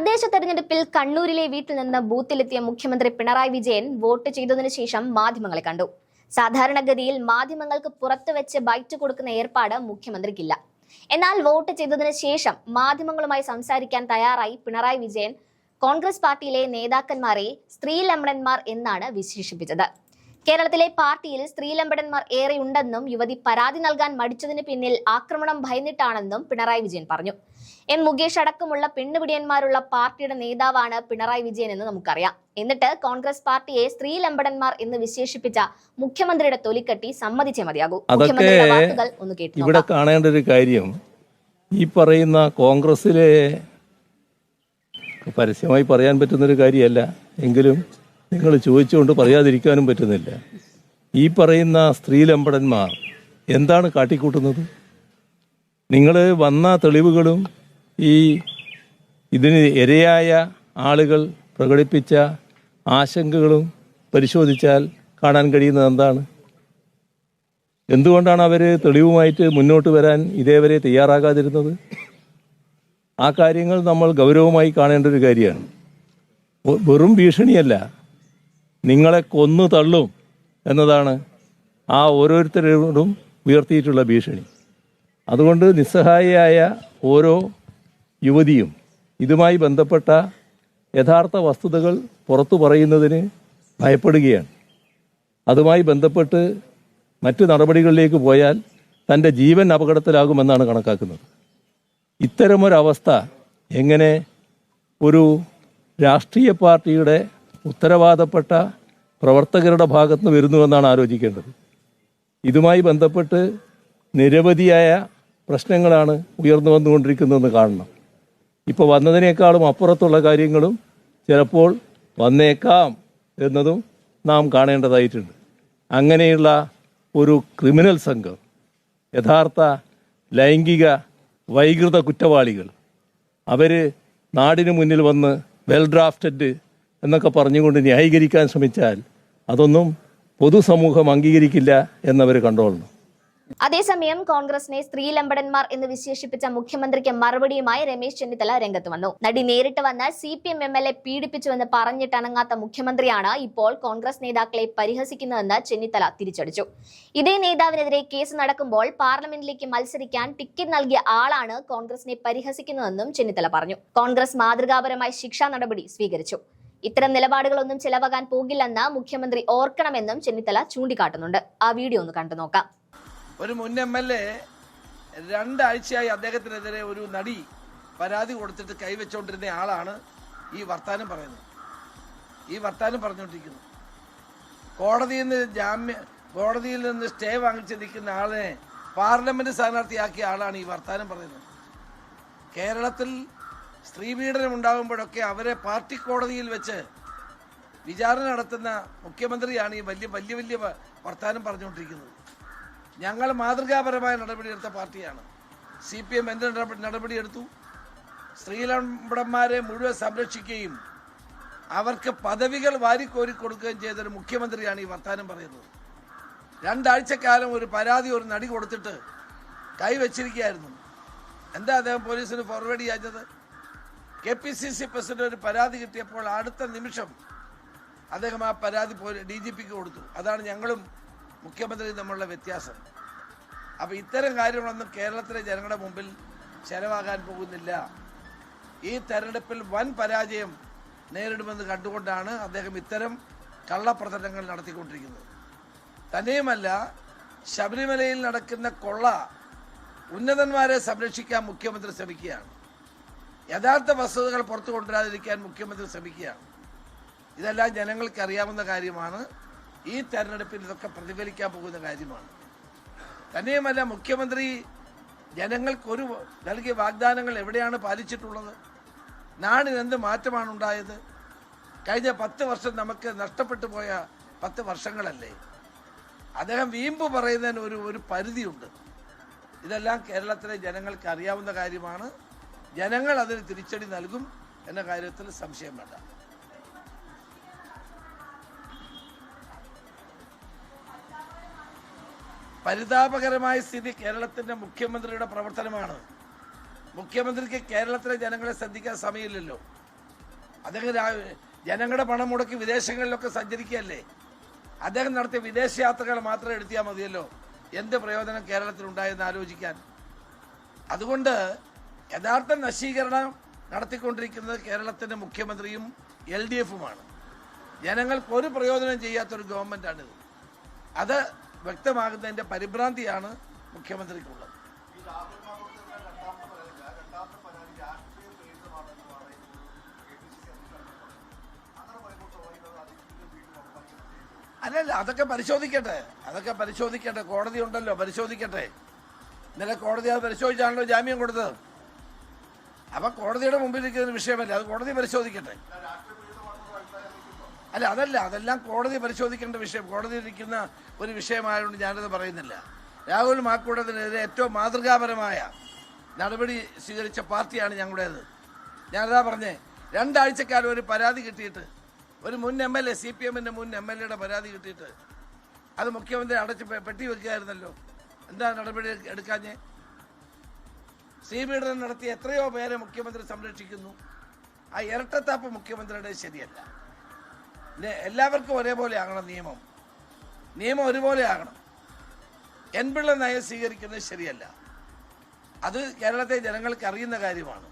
തദ്ദേശ തെരഞ്ഞെടുപ്പിൽ കണ്ണൂരിലെ വീട്ടിൽ നിന്ന് ബൂത്തിലെത്തിയ മുഖ്യമന്ത്രി പിണറായി വിജയൻ വോട്ട് ചെയ്തതിനു ശേഷം മാധ്യമങ്ങളെ കണ്ടു. സാധാരണഗതിയിൽ മാധ്യമങ്ങൾക്ക് പുറത്തുവെച്ച് ബൈറ്റ് കൊടുക്കുന്ന ഏർപ്പാട് മുഖ്യമന്ത്രിക്കില്ല. എന്നാൽ വോട്ട് ചെയ്തതിനു ശേഷം മാധ്യമങ്ങളുമായി സംസാരിക്കാൻ തയ്യാറായി പിണറായി വിജയൻ കോൺഗ്രസ് പാർട്ടിയിലെ നേതാക്കന്മാരെ സ്ത്രീലമ്പടന്മാർ എന്നാണ് വിശേഷിപ്പിച്ചത്. കേരളത്തിലെ പാർട്ടിയിൽ സ്ത്രീലമ്പടന്മാർ ഏറെയുണ്ടെന്നും യുവതി പരാതി നൽകാൻ മടിച്ചതിന് പിന്നിൽ ആക്രമണം ഭയന്നിട്ടാണെന്നും പിണറായി വിജയൻ പറഞ്ഞു. എം മുകേഷ് അടക്കമുള്ള പെണ്ണുപിടിയന്മാരുള്ള പാർട്ടിയുടെ നേതാവാണ് പിണറായി വിജയൻ എന്ന് നമുക്കറിയാം. എന്നിട്ട് കോൺഗ്രസ് പാർട്ടിയെ സ്ത്രീലമ്പടന്മാർ എന്ന് വിശേഷിപ്പിച്ച മുഖ്യമന്ത്രിയുടെ തൊലിക്കട്ടി സമ്മതിച്ചേ മതിയാകൂ. മുഖ്യമന്ത്രിയുടെ വാക്കുകൾ ഒന്ന് കേട്ടു. ഇവിടെ കാണേണ്ട ഒരു കാര്യം, ഈ പറയുന്ന കോൺഗ്രസിലെ പരസ്യമായി പറയാൻ പറ്റുന്നൊരു കാര്യമല്ല, എങ്കിലും നിങ്ങൾ ചോദിച്ചുകൊണ്ട് പറയാതിരിക്കാനും പറ്റുന്നില്ല. ഈ പറയുന്ന സ്ത്രീലമ്പടന്മാർ എന്താണ് കാട്ടിക്കൂട്ടുന്നത്? നിങ്ങൾ വന്ന തെളിവുകളും ഇതിന് ഇരയായ ആളുകൾ പ്രകടിപ്പിച്ച ആശങ്കകളും പരിശോധിച്ചാൽ കാണാൻ കഴിയുന്നത് എന്താണ്? എന്തുകൊണ്ടാണ് അവർ തെളിവുമായിട്ട് മുന്നോട്ട് വരാൻ ഇതേവരെ തയ്യാറാകാതിരുന്നത്? ആ കാര്യങ്ങൾ നമ്മൾ ഗൗരവമായി കാണേണ്ട ഒരു കാര്യമാണ്. വെറും ഭീഷണിയല്ല, നിങ്ങളെ കൊന്നു തള്ളും എന്നതാണ് ആ ഓരോരുത്തരോടും ഉയർത്തിയിട്ടുള്ള ഭീഷണി. അതുകൊണ്ട് നിസ്സഹായയായ ഓരോ യുവതിയും ഇതുമായി ബന്ധപ്പെട്ട യഥാർത്ഥ വസ്തുതകൾ പുറത്തു പറയുന്നതിന് ഭയപ്പെടുകയാണ്. അതുമായി ബന്ധപ്പെട്ട് മറ്റു നടപടികളിലേക്ക് പോയാൽ തൻ്റെ ജീവൻ അപകടത്തിലാകുമെന്നാണ് കണക്കാക്കുന്നത്. ഇത്തരമൊരവസ്ഥ എങ്ങനെ ഒരു രാഷ്ട്രീയ പാർട്ടിയുടെ ഉത്തരവാദപ്പെട്ട പ്രവർത്തകരുടെ ഭാഗത്ത് നിന്ന് വരുന്നുവെന്നാണ് ആലോചിക്കേണ്ടത്. ഇതുമായി ബന്ധപ്പെട്ട് നിരവധിയായ പ്രശ്നങ്ങളാണ് ഉയർന്നു വന്നുകൊണ്ടിരിക്കുന്നതെന്ന് കാണണം. ഇപ്പോൾ വന്നതിനേക്കാളും അപ്പുറത്തുള്ള കാര്യങ്ങളും ചിലപ്പോൾ വന്നേക്കാം എന്നതും നാം കാണേണ്ടതായിട്ടുണ്ട്. അങ്ങനെയുള്ള ഒരു ക്രിമിനൽ സംഘം, യഥാർത്ഥ ലൈംഗിക വൈകൃത കുറ്റവാളികൾ, അവർ നാടിന് മുന്നിൽ വന്ന് വെൽ ഡ്രാഫ്റ്റഡ് എന്നൊക്കെ പറഞ്ഞുകൊണ്ട് ന്യായീകരിക്കാൻ ശ്രമിച്ചാൽ അതൊന്നും പൊതുസമൂഹം അംഗീകരിക്കില്ല എന്നവർ കണ്ടോളണം. അതേസമയം കോൺഗ്രസിനെ സ്ത്രീലമ്പടന്മാർ എന്ന് വിശേഷിപ്പിച്ച മുഖ്യമന്ത്രിക്ക് മറുപടിയുമായി രമേശ് ചെന്നിത്തല രംഗത്ത് വന്നു. നടി നേരിട്ട് വന്ന് CPM MLA പീഡിപ്പിച്ചുവെന്ന് പറഞ്ഞിട്ടനങ്ങാത്ത മുഖ്യമന്ത്രിയാണ് ഇപ്പോൾ കോൺഗ്രസ് നേതാക്കളെ പരിഹസിക്കുന്നതെന്ന് ചെന്നിത്തല തിരിച്ചടിച്ചു. ഇതേ നേതാവിനെതിരെ കേസ് നടക്കുമ്പോൾ പാർലമെന്റിലേക്ക് മത്സരിക്കാൻ ടിക്കറ്റ് നൽകിയ ആളാണ് കോൺഗ്രസിനെ പരിഹസിക്കുന്നതെന്നും ചെന്നിത്തല പറഞ്ഞു. കോൺഗ്രസ് മാതൃകാപരമായി ശിക്ഷാ നടപടി സ്വീകരിച്ചു. ഇത്തരം നിലപാടുകളൊന്നും ചെലവാകാൻ പോകില്ലെന്ന് മുഖ്യമന്ത്രി ഓർക്കണമെന്നും ചെന്നിത്തല ചൂണ്ടിക്കാട്ടുന്നുണ്ട്. ആ വീഡിയോ ഒന്ന് കണ്ടു നോക്കാം. ഒരു മുൻ MLA 2 ആഴ്ചയായി അദ്ദേഹത്തിനെതിരെ ഒരു നടി പരാതി കൊടുത്തിട്ട് കൈവച്ചുകൊണ്ടിരുന്ന ആളാണ് ഈ വർത്താനം പറയുന്നത്, ഈ വർത്താനം പറഞ്ഞുകൊണ്ടിരിക്കുന്നത്. കോടതിയിൽ നിന്ന് സ്റ്റേ വാങ്ങിച്ച് നിൽക്കുന്ന ആളെ പാർലമെന്റ് സ്ഥാനാർത്ഥിയാക്കിയ ആളാണ് ഈ വർത്താനം പറയുന്നത്. കേരളത്തിൽ സ്ത്രീപീഡനം ഉണ്ടാകുമ്പോഴൊക്കെ അവരെ പാർട്ടി കോടതിയിൽ വെച്ച് വിചാരണ നടത്തുന്ന മുഖ്യമന്ത്രിയാണ് ഈ വലിയ വർത്താനം പറഞ്ഞുകൊണ്ടിരിക്കുന്നത്. ഞങ്ങൾ മാതൃകാപരമായ നടപടിയെടുത്ത പാർട്ടിയാണ്. CPM എന്ത് നടപടിയെടുത്തു? സ്ത്രീലമ്പടന്മാരെ മുഴുവൻ സംരക്ഷിക്കുകയും അവർക്ക് പദവികൾ വാരിക്കോരി കൊടുക്കുകയും ചെയ്തൊരു മുഖ്യമന്ത്രിയാണ് ഈ വർത്താനം പറയുന്നത്. 2 ആഴ്ചക്കാലം ഒരു പരാതി ഒരു നടി കൊടുത്തിട്ട് കൈവച്ചിരിക്കുകയായിരുന്നു. എന്താ അദ്ദേഹം പോലീസിന് ഫോർവേഡ് ചെയ്യാഞ്ഞത്? KPCC പ്രസിഡന്റ് ഒരു പരാതി കിട്ടിയപ്പോൾ അടുത്ത നിമിഷം അദ്ദേഹം ആ പരാതി DGPക്ക് കൊടുത്തു. അതാണ് ഞങ്ങളും മുഖ്യമന്ത്രി തമ്മിലുള്ള വ്യത്യാസം. അപ്പോൾ ഇത്തരം കാര്യങ്ങളൊന്നും കേരളത്തിലെ ജനങ്ങളുടെ മുമ്പിൽ ചെലവാകാൻ പോകുന്നില്ല. ഈ തെരഞ്ഞെടുപ്പിൽ വൻ പരാജയം നേരിടുമെന്ന് കണ്ടുകൊണ്ടാണ് അദ്ദേഹം ഇത്തരം കള്ളപ്രചരണങ്ങൾ നടത്തിക്കൊണ്ടിരിക്കുന്നത്. തന്നെയുമല്ല, ശബരിമലയിൽ നടക്കുന്ന കൊള്ള ഉന്നതന്മാരെ സംരക്ഷിക്കാൻ മുഖ്യമന്ത്രി ശ്രമിക്കുകയാണ്. യഥാർത്ഥ വസ്തുതകൾ പുറത്തു കൊണ്ടുവരാതിരിക്കാൻ മുഖ്യമന്ത്രി ശ്രമിക്കുകയാണ്. ഇതെല്ലാം ജനങ്ങൾക്ക് അറിയാവുന്ന കാര്യമാണ്. ഈ തെരഞ്ഞെടുപ്പിൽ ഇതൊക്കെ പ്രതിഫലിക്കാൻ പോകുന്ന കാര്യമാണ്. തന്നെയുമല്ല, മുഖ്യമന്ത്രി ജനങ്ങൾക്ക് നൽകിയ വാഗ്ദാനങ്ങൾ എവിടെയാണ് പാലിച്ചിട്ടുള്ളത്? നാടിന് എന്ത് മാറ്റമാണ് ഉണ്ടായത്? കഴിഞ്ഞ 10 വർഷം നമുക്ക് നഷ്ടപ്പെട്ടു പോയ 10 വർഷങ്ങളല്ലേ? അദ്ദേഹം വീമ്പ് പറയുന്നതിന് ഒരു പരിധിയുണ്ട്. ഇതെല്ലാം കേരളത്തിലെ ജനങ്ങൾക്ക് അറിയാവുന്ന കാര്യമാണ്. ജനങ്ങൾ അതിന് തിരിച്ചടി നൽകും എന്ന കാര്യത്തിൽ സംശയം വേണ്ട. പരിതാപകരമായ സ്ഥിതി കേരളത്തിന്റെ മുഖ്യമന്ത്രിയുടെ പ്രവർത്തനമാണ്. മുഖ്യമന്ത്രിക്ക് കേരളത്തിലെ ജനങ്ങളെ ശ്രദ്ധിക്കാൻ സമയമില്ലല്ലോ. അദ്ദേഹം ജനങ്ങളുടെ പണം മുടക്കി വിദേശങ്ങളിലൊക്കെ സഞ്ചരിക്കുകയല്ലേ. അദ്ദേഹം നടത്തിയ വിദേശയാത്രകൾ മാത്രം എടുത്തിയാൽ മതിയല്ലോ എന്ത് പ്രയോജനം കേരളത്തിലുണ്ടായെന്ന് ആലോചിക്കാൻ. അതുകൊണ്ട് യഥാർത്ഥ നശീകരണം നടത്തിക്കൊണ്ടിരിക്കുന്നത് കേരളത്തിൻ്റെ മുഖ്യമന്ത്രിയും LDFുമാണ്. ജനങ്ങൾക്ക് ഒരു പ്രയോജനം ചെയ്യാത്തൊരു ഗവൺമെൻറ്റാണിത്. അത് വ്യക്തമാകുന്നതിൻ്റെ പരിഭ്രാന്തിയാണ് മുഖ്യമന്ത്രിക്കുള്ളത്. അല്ലല്ല, അതൊക്കെ പരിശോധിക്കട്ടെ. കോടതി ഉണ്ടല്ലോ, പരിശോധിക്കട്ടെ. ഇന്നലെ കോടതി അത് പരിശോധിച്ചാണല്ലോ ജാമ്യം കൊടുത്തത്. അപ്പം കോടതിയുടെ മുമ്പിൽ ഇരിക്കുന്ന വിഷയമല്ല, അത് കോടതി പരിശോധിക്കട്ടെ. അല്ല, അതെല്ലാം കോടതി പരിശോധിക്കേണ്ട വിഷയം, കോടതിയിൽ ഇരിക്കുന്ന ഒരു വിഷയമായതുകൊണ്ട് ഞാനത് പറയുന്നില്ല. രാഹുൽ മാക്കൂട്ടത്തിനെതിരെ ഏറ്റവും മാതൃകാപരമായ നടപടി സ്വീകരിച്ച പാർട്ടിയാണ് ഞങ്ങളുടേത്. ഞാനതാ പറഞ്ഞേ, 2 ആഴ്ചക്കാലം ഒരു പരാതി കിട്ടിയിട്ട്, ഒരു മുൻ MLA, CPMന്റെ മുൻ MLAയുടെ പരാതി കിട്ടിയിട്ട് അത് മുഖ്യമന്ത്രി അടച്ച് പെട്ടി വെക്കുകയായിരുന്നല്ലോ. എന്താ നടപടി എടുക്കാഞ്ഞേ? ശ്രീപീഡനം നടത്തി എത്രയോ പേരെ മുഖ്യമന്ത്രി സംരക്ഷിക്കുന്നു. ആ ഇരട്ടത്താപ്പ് മുഖ്യമന്ത്രിയുടെ ശരിയല്ല. എല്ലാവർക്കും ഒരേപോലെ ആകണം നിയമം ഒരുപോലെ ആകണം. എൻപിള്ള നയം സ്വീകരിക്കുന്നത് ശരിയല്ല. അത് കേരളത്തെ ജനങ്ങൾക്ക് അറിയുന്ന കാര്യമാണ്.